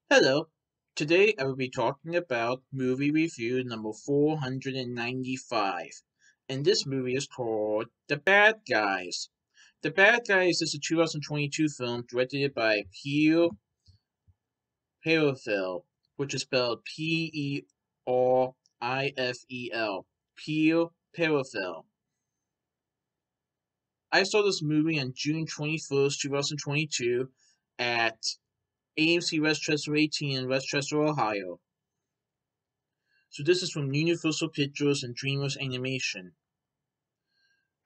Hello. Today I will be talking about movie review number 495. And this movie is called The Bad Guys. The Bad Guys is a 2022 film directed by Pierre Perifel, which is spelled P-E-R-I-F-E-L. Pierre Perifel. I saw this movie on June 21st, 2022 at AMC West Chester 18 in West Chester, Ohio. So this is from Universal Pictures and DreamWorks Animation.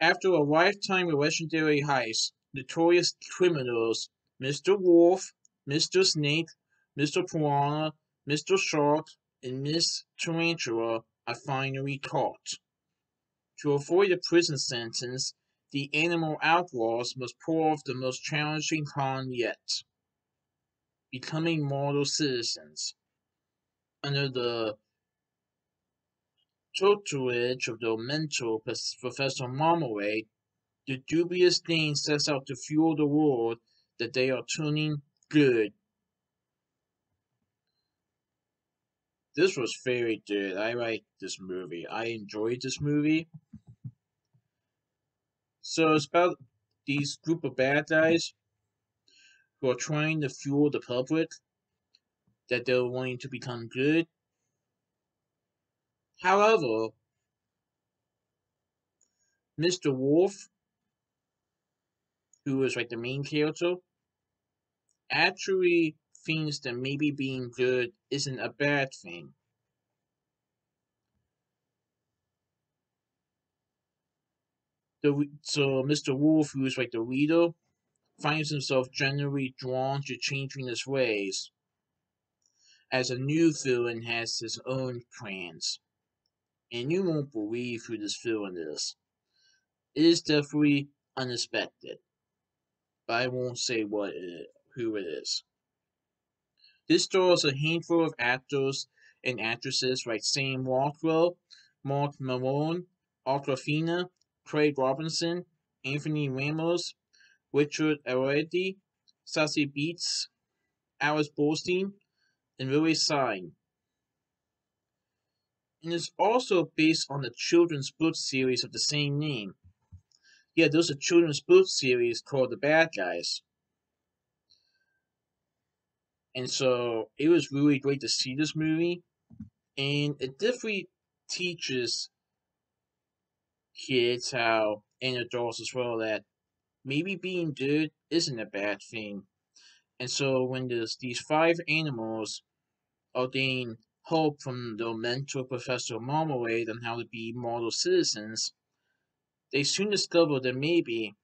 After a lifetime of legendary heists, notorious criminals Mr. Wolf, Mr. Snake, Mr. Piranha, Mr. Shark, and Miss Tarantula are finally caught. To avoid a prison sentence, the animal outlaws must pull off the most challenging con yet, becoming model citizens. Under the tutelage of the mentor Professor Marmalade, the dubious Dane sets out to fuel the world that they are turning good. This was very good. I like this movie. I enjoyed this movie. So it's about these group of bad guys who are trying to fuel the public that they're wanting to become good. However, Mr. Wolf, who is like the main character, actually thinks that maybe being good isn't a bad thing. So Mr. Wolf, who is like the leader, finds himself generally drawn to changing his ways, as a new villain has his own plans. And you won't believe who this villain is. It is definitely unexpected, but I won't say who it is. This stars a handful of actors and actresses like Sam Rockwell, Mark Malone, Awkwafina, Craig Robinson, Anthony Ramos, Richard Ayoade, Sassy Beats, Alice Bolstein, and Lily Sign. And is also based on the children's book series of the same name. Yeah, there's a children's book series called The Bad Guys. And so it was really great to see this movie. And it definitely teaches kids how, and adults as well, that maybe being good isn't a bad thing. And so when there's these five animals are getting help from their mentor Professor Marmalade on how to be model citizens, they soon discover that maybe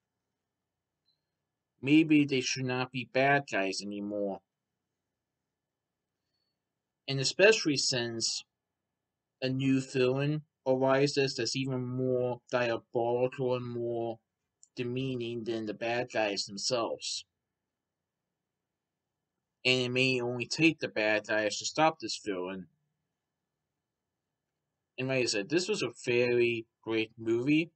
they should not be bad guys anymore. And especially since a new villain arises that's even more diabolical and more demeaning than the bad guys themselves. And it may only take the bad guys to stop this villain. And like I said, this was a very great movie.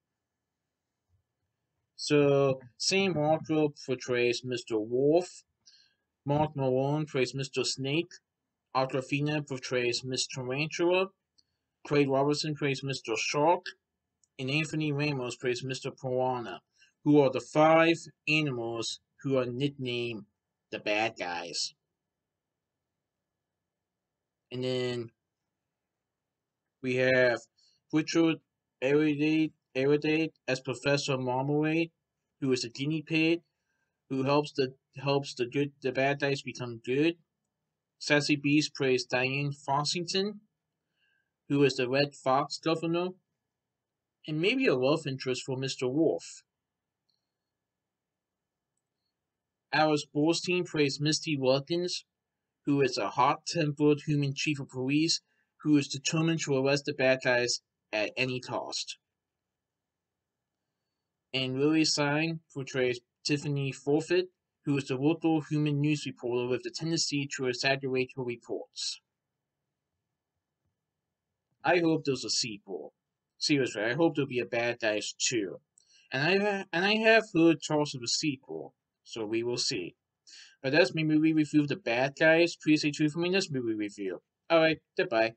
So, Sam Rockwell portrays Mr. Wolf, Mark Malone plays Mr. Snake, Aquafina portrays Miss Tarantula, Craig Robertson plays Mr. Shark, and Anthony Ramos plays Mr. Piranha, who are the five animals who are nicknamed the bad guys. And then we have Richard Ayoade as Professor Marmalade, who is a guinea pig who helps the bad guys become good. Sassy Beast plays Diane Fossington, who is the Red Fox governor, and maybe a love interest for Mr. Wolf. Alice Borstein plays Misty Wilkins, who is a hot-tempered human chief of police who is determined to arrest the bad guys at any cost. And Lily Sign portrays Tiffany Forfeit, who is the local human news reporter with a tendency to exaggerate her reports. I hope there's a sequel. Seriously, I hope there'll be a Bad Guys 2. And I have heard talks of a sequel, so we will see. But that's my movie review of The Bad Guys. Please stay tuned for my next movie review. Alright, goodbye.